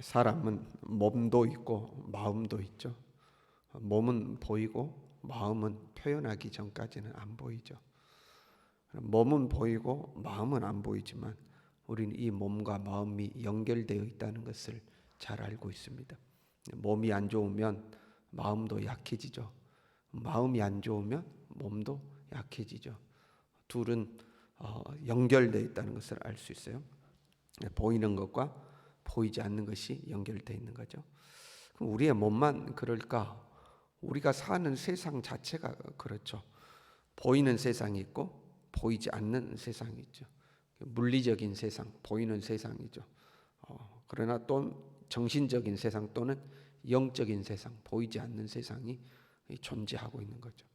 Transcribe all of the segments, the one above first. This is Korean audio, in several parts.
사람은 몸도 있고 마음도 있죠. 몸은 보이고 마음은 표현하기 전까지는 안 보이죠. 몸은 보이고 마음은 안 보이지만 우리는 이 몸과 마음이 연결되어 있다는 것을 잘 알고 있습니다. 몸이 안 좋으면 마음도 약해지죠. 마음이 안 좋으면 몸도 약해지죠. 둘은 연결되어 있다는 것을 알 수 있어요. 보이는 것과 보이지 않는 것이 연결되어 있는 거죠. 그럼 우리의 몸만 그럴까? 우리가 사는 세상 자체가 그렇죠. 보이는 세상이 있고 보이지 않는 세상이 있죠. 물리적인 세상, 보이는 세상이죠. 그러나 또 정신적인 세상 또는 영적인 세상, 보이지 않는 세상이 존재하고 있는 거죠.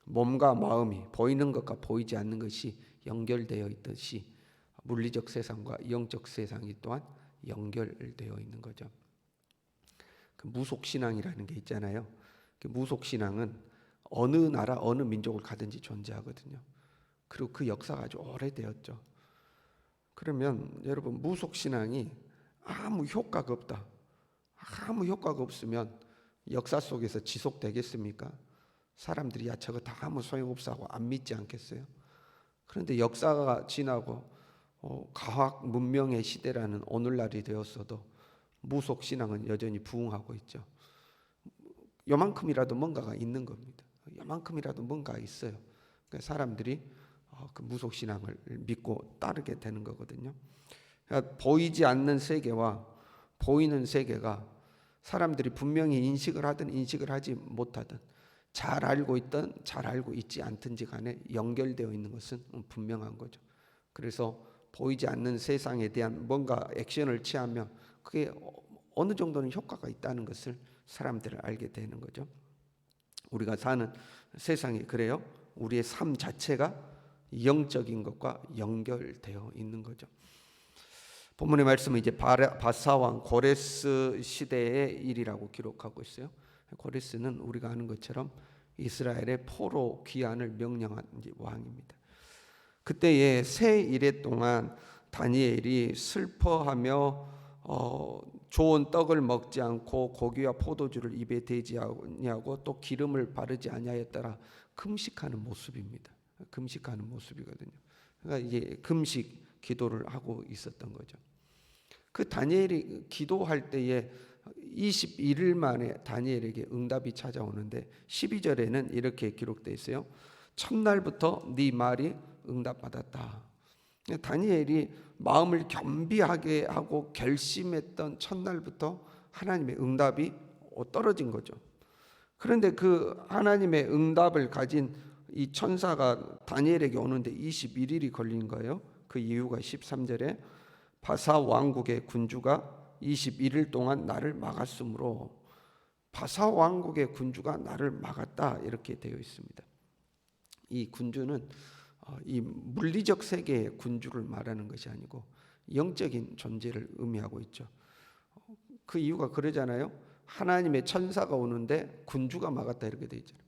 몸과 마음이 보이는 것과 보이지 않는 것이 연결되어 있듯이 물리적 세상과 영적 세상이 또한 연결되어 있는 거죠. 그 무속신앙이라는 게 있잖아요. 그 무속신앙은 어느 나라 어느 민족을 가든지 존재하거든요. 그리고 그 역사가 아주 오래되었죠. 그러면 여러분, 무속신앙이 아무 효과가 없다, 아무 효과가 없으면 역사 속에서 지속되겠습니까? 사람들이 야 저거 다 아무 소용없어 하고 안 믿지 않겠어요? 그런데 역사가 지나고 과학 문명의 시대라는 오늘날이 되었어도 무속신앙은 여전히 부흥하고 있죠. 요만큼이라도 뭔가가 있는 겁니다. 요만큼이라도 뭔가 있어요. 그러니까 사람들이 그 무속신앙을 믿고 따르게 되는 거거든요. 그러니까 보이지 않는 세계와 보이는 세계가 사람들이 분명히 인식을 하든 인식을 하지 못하든 잘 알고 있든 잘 알고 있지 않든지 간에 연결되어 있는 것은 분명한 거죠. 그래서 보이지 않는 세상에 대한 뭔가 액션을 취하면 그게 어느 정도는 효과가 있다는 것을 사람들은 알게 되는 거죠. 우리가 사는 세상이 그래요. 우리의 삶 자체가 영적인 것과 연결되어 있는 거죠. 본문의 말씀은 이제 바사왕 고레스 시대의 일이라고 기록하고 있어요. 고레스는 우리가 아는 것처럼 이스라엘의 포로 귀환을 명령한 왕입니다. 그때에 새 이래 동안 다니엘이 슬퍼하며 좋은 떡을 먹지 않고 고기와 포도주를 입에 대지 아니하고 또 기름을 바르지 아니하였더라 금식하는 모습입니다. 금식하는 모습이거든요. 그러니까 이제 금식 기도를 하고 있었던 거죠. 그 다니엘이 기도할 때에 21일 만에 다니엘에게 응답이 찾아오는데 12절에는 이렇게 기록되어 있어요. 첫날부터 네 말이 응답받았다. 다니엘이 마음을 겸비하게 하고 결심했던 첫날부터 하나님의 응답이 떨어진 거죠. 그런데 그 하나님의 응답을 가진 이 천사가 다니엘에게 오는데 21일이 걸린 거예요. 그 이유가 13절에 바사 왕국의 군주가 21일 동안 나를 막았으므로, 바사 왕국의 군주가 나를 막았다 이렇게 되어 있습니다. 이 군주는 이 물리적 세계의 군주를 말하는 것이 아니고 영적인 존재를 의미하고 있죠. 그 이유가 그러잖아요. 하나님의 천사가 오는데 군주가 막았다 이렇게 되어 있잖아요.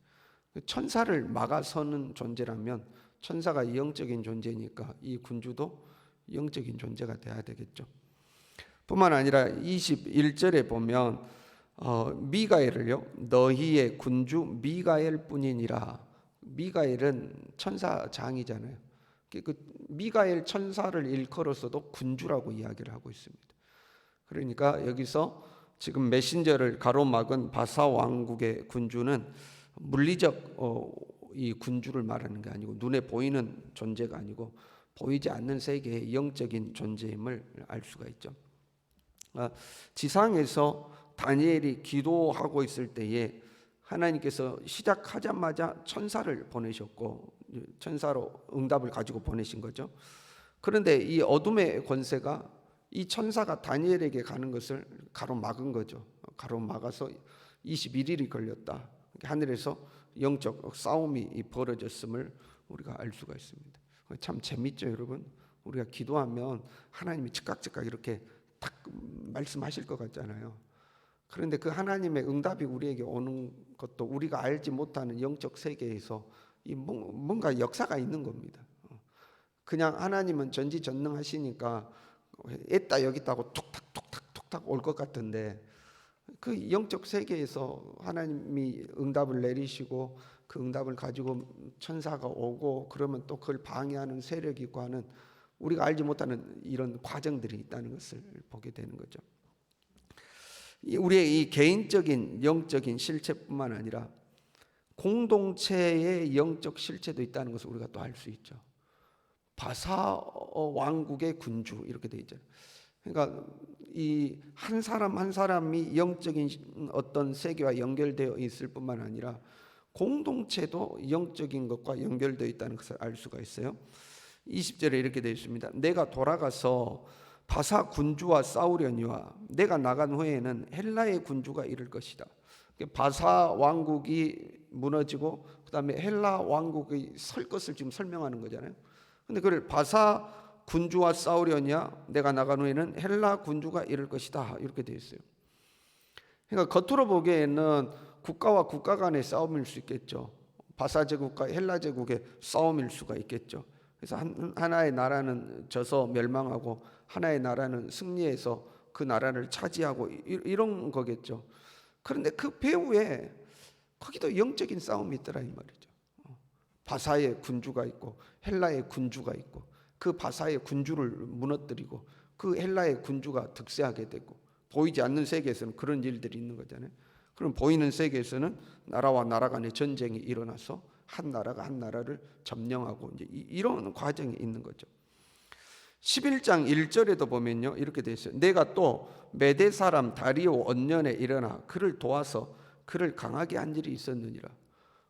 천사를 막아서는 존재라면 천사가 영적인 존재니까 이 군주도 영적인 존재가 돼야 되겠죠. 뿐만 아니라 21절에 보면 미가엘을요, 너희의 군주 미가엘 뿐이니라. 미가엘은 천사장이잖아요. 그 미가엘 천사를 일컬어서도 군주라고 이야기를 하고 있습니다. 그러니까 여기서 지금 메신저를 가로막은 바사 왕국의 군주는 물리적 이 군주를 말하는 게 아니고 눈에 보이는 존재가 아니고 보이지 않는 세계의 영적인 존재임을 알 수가 있죠. 지상에서 다니엘이 기도하고 있을 때에 하나님께서 시작하자마자 천사를 보내셨고 천사로 응답을 가지고 보내신 거죠. 그런데 이 어둠의 권세가 이 천사가 다니엘에게 가는 것을 가로막은 거죠. 가로막아서 21일이 걸렸다. 하늘에서 영적 싸움이 벌어졌음을 우리가 알 수가 있습니다. 참 재밌죠, 여러분. 우리가 기도하면 하나님이 즉각 이렇게 딱 말씀하실 것 같잖아요. 그런데 그 하나님의 응답이 우리에게 오는 것도 우리가 알지 못하는 영적 세계에서 이 뭔가 역사가 있는 겁니다. 그냥 하나님은 전지전능하시니까 했다 여기 있다고 툭탁 탁탁 올 것 같은데 그 영적 세계에서 하나님이 응답을 내리시고 그 응답을 가지고 천사가 오고 그러면 또 그걸 방해하는 세력이 있고 하는 우리가 알지 못하는 이런 과정들이 있다는 것을 보게 되는 거죠. 우리의 이 개인적인 영적인 실체뿐만 아니라 공동체의 영적 실체도 있다는 것을 우리가 또 알 수 있죠. 바사 왕국의 군주 이렇게 돼 있잖아요. 그러니까 이 한 사람 한 사람이 영적인 어떤 세계와 연결되어 있을 뿐만 아니라 공동체도 영적인 것과 연결되어 있다는 것을 알 수가 있어요. 20절에 이렇게 되어 있습니다. 내가 돌아가서 바사 군주와 싸우려니와 내가 나간 후에는 헬라의 군주가 이를 것이다. 바사 왕국이 무너지고 그다음에 헬라 왕국이 설 것을 지금 설명하는 거잖아요. 근데 그걸 바사 군주와 싸우려냐 내가 나간 후에는 헬라 군주가 이를 것이다 이렇게 되어 있어요. 그러니까 겉으로 보기에는 국가와 국가 간의 싸움일 수 있겠죠. 바사 제국과 헬라 제국의 싸움일 수가 있겠죠. 그래서 하나의 나라는 져서 멸망하고 하나의 나라는 승리해서 그 나라를 차지하고 이런 거겠죠. 그런데 그 배후에 거기도 영적인 싸움이 있더라 이 말이죠. 바사의 군주가 있고 헬라의 군주가 있고 그 바사의 군주를 무너뜨리고 그 헬라의 군주가 득세하게 되고 보이지 않는 세계에서는 그런 일들이 있는 거잖아요. 그럼 보이는 세계에서는 나라와 나라 간의 전쟁이 일어나서 한 나라가 한 나라를 점령하고 이제 이런 과정이 있는 거죠. 11장 1절에도 보면요 이렇게 되어 있어요. 내가 또 메대 사람 다리오 언년에 일어나 그를 도와서 그를 강하게 한 일이 있었느니라.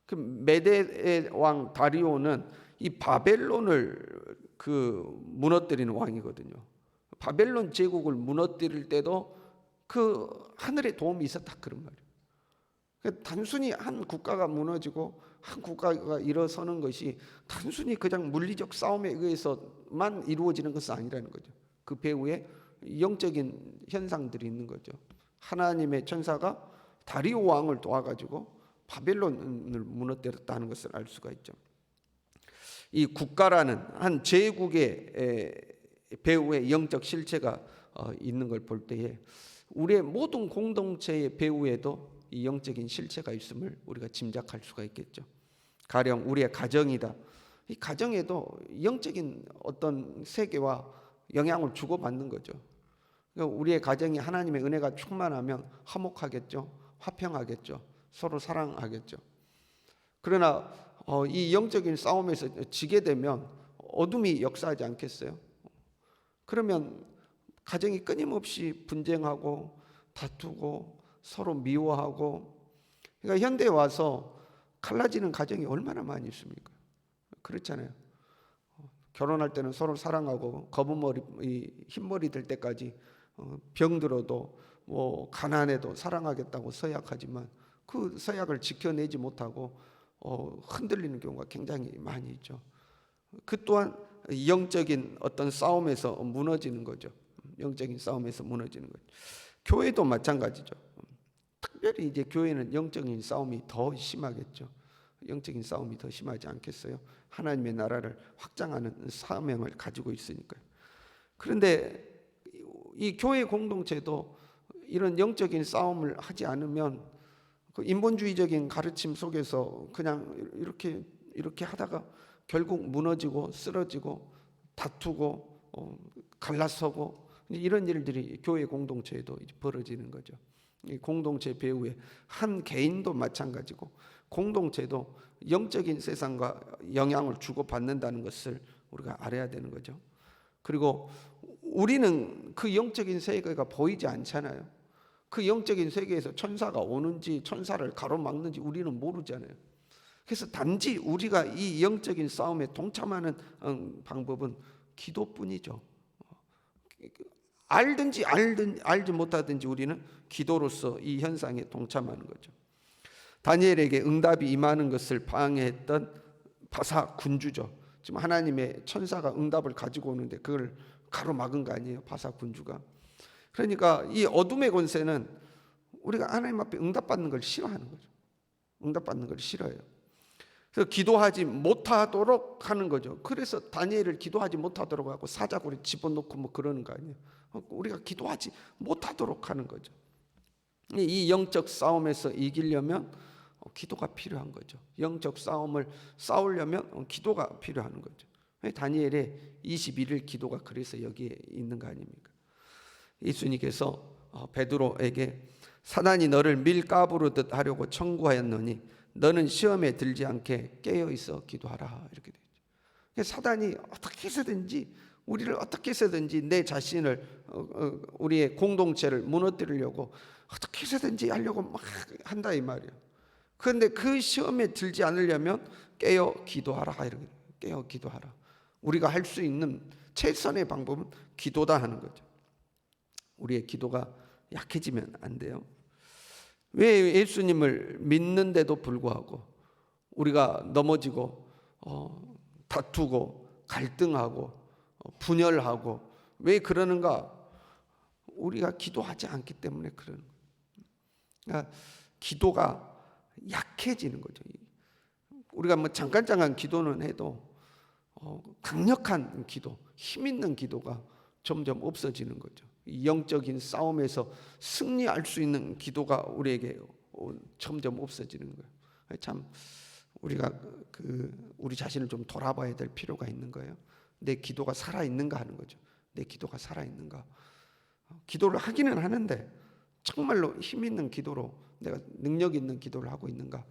그 메대의 왕 다리오는 이 바벨론을 무너뜨리는 왕이거든요. 바벨론 제국을 무너뜨릴 때도 그 하늘의 도움이 있었다 그런 말이에요. 단순히 한 국가가 무너지고 한 국가가 일어서는 것이 단순히 그냥 물리적 싸움에 의해서만 이루어지는 것은 아니라는 거죠. 그 배후에 영적인 현상들이 있는 거죠. 하나님의 천사가 다리오 왕을 도와가지고 바벨론을 무너뜨렸다는 것을 알 수가 있죠. 이 국가라는 한 제국의 배후에 영적 실체가 있는 걸 볼 때에 우리의 모든 공동체의 배후에도 이 영적인 실체가 있음을 우리가 짐작할 수가 있겠죠. 가령 우리의 가정이다. 이 가정에도 영적인 어떤 세계와 영향을 주고받는 거죠. 그러니까 우리의 가정이 하나님의 은혜가 충만하면 화목하겠죠. 화평하겠죠. 서로 사랑하겠죠. 그러나 이 영적인 싸움에서 지게 되면 어둠이 역사하지 않겠어요? 그러면 가정이 끊임없이 분쟁하고 다투고 서로 미워하고 그러니까 현대에 와서 갈라지는 가정이 얼마나 많이 있습니까? 그렇잖아요. 결혼할 때는 서로 사랑하고 검은 머리 흰머리 될 때까지 병들어도 뭐 가난해도 사랑하겠다고 서약하지만 그 서약을 지켜내지 못하고 흔들리는 경우가 굉장히 많이 있죠. 그 또한 영적인 어떤 싸움에서 무너지는 거죠. 영적인 싸움에서 무너지는 거죠. 교회도 마찬가지죠. 특별히 이제 교회는 영적인 싸움이 더 심하겠죠. 영적인 싸움이 더 심하지 않겠어요? 하나님의 나라를 확장하는 사명을 가지고 있으니까요. 그런데 이 교회 공동체도 이런 영적인 싸움을 하지 않으면 그 인본주의적인 가르침 속에서 그냥 이렇게 하다가 결국 무너지고 쓰러지고 다투고 갈라서고 이런 일들이 교회 공동체에도 벌어지는 거죠. 이 공동체 배후에 한 개인도 마찬가지고 공동체도 영적인 세상과 영향을 주고받는다는 것을 우리가 알아야 되는 거죠. 그리고 우리는 그 영적인 세계가 보이지 않잖아요. 그 영적인 세계에서 천사가 오는지 천사를 가로막는지 우리는 모르잖아요. 그래서 단지 우리가 이 영적인 싸움에 동참하는 방법은 기도뿐이죠. 알든지 알지 못하든지 우리는 기도로서 이 현상에 동참하는 거죠. 다니엘에게 응답이 임하는 것을 방해했던 바사 군주죠. 지금 하나님의 천사가 응답을 가지고 오는데 그걸 가로막은 거 아니에요, 바사 군주가. 그러니까 이 어둠의 권세는 우리가 하나님 앞에 응답받는 걸 싫어하는 거죠. 응답받는 걸 싫어해요. 그래서 기도하지 못하도록 하는 거죠. 그래서 다니엘을 기도하지 못하도록 하고 사자굴에 집어넣고 뭐 그러는 거 아니에요. 우리가 기도하지 못하도록 하는 거죠. 이 영적 싸움에서 이기려면 기도가 필요한 거죠. 영적 싸움을 싸우려면 기도가 필요한 거죠. 다니엘의 21일 기도가 그래서 여기에 있는 거 아닙니까? 예수님께서 베드로에게 사단이 너를 밀가부르듯 하려고 청구하였노니 너는 시험에 들지 않게 깨어 있어 기도하라, 이렇게 되죠. 사단이 어떻게 해서든지 우리를 어떻게 해서든지 내 자신을 우리의 공동체를 무너뜨리려고 어떻게 해서든지 하려고 막 한다 이 말이에요. 그런데 그 시험에 들지 않으려면 깨어 기도하라, 이렇게 깨어 기도하라. 우리가 할 수 있는 최선의 방법은 기도다 하는 거죠. 우리의 기도가 약해지면 안 돼요. 왜 예수님을 믿는데도 불구하고 우리가 넘어지고 다투고 갈등하고 분열하고 왜 그러는가? 우리가 기도하지 않기 때문에 그러는 거예요. 그러니까 기도가 약해지는 거죠. 우리가 뭐 잠깐 기도는 해도 강력한 기도, 힘 있는 기도가 점점 없어지는 거죠. 영적인 싸움에서 승리할 수 있는 기도가 우리에게 점점 없어지는 거예요. 참 우리가 우리 자신을 좀 돌아봐야 될 필요가 있는 거예요. 내 기도가 살아 있는가 하는 거죠. 내 기도가 살아 있는가. 기도를 하기는 하는데 정말로 힘 있는 기도로 내가 능력 있는 기도를 하고 있는가.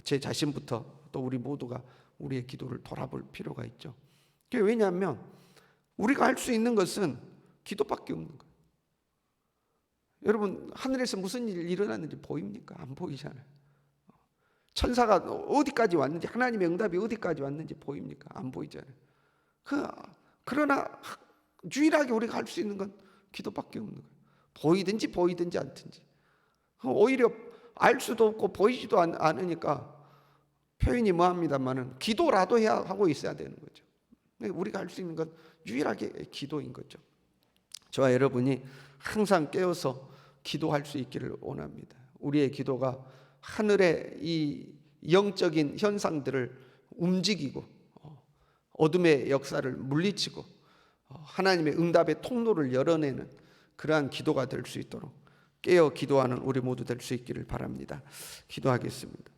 제 자신부터 또 우리 모두가 우리의 기도를 돌아볼 필요가 있죠. 왜냐하면 우리가 할 수 있는 것은 기도밖에 없는 거예요. 여러분, 하늘에서 무슨 일이 일어났는지 보입니까? 안 보이잖아요. 천사가 어디까지 왔는지, 하나님의 응답이 어디까지 왔는지 보입니까? 안 보이잖아요. 그러나 유일하게 우리가 할 수 있는 건 기도밖에 없는 거예요. 보이든지 않든지. 오히려 알 수도 없고 보이지도 않으니까 표현이 뭐합니다만은 기도라도 해야 하고 있어야 되는 거죠. 우리가 할 수 있는 건 유일하게 기도인 거죠. 저와 여러분이 항상 깨어서 기도할 수 있기를 원합니다. 우리의 기도가 하늘의 이 영적인 현상들을 움직이고 어둠의 역사를 물리치고 하나님의 응답의 통로를 열어내는 그러한 기도가 될 수 있도록 깨어 기도하는 우리 모두 될 수 있기를 바랍니다. 기도하겠습니다.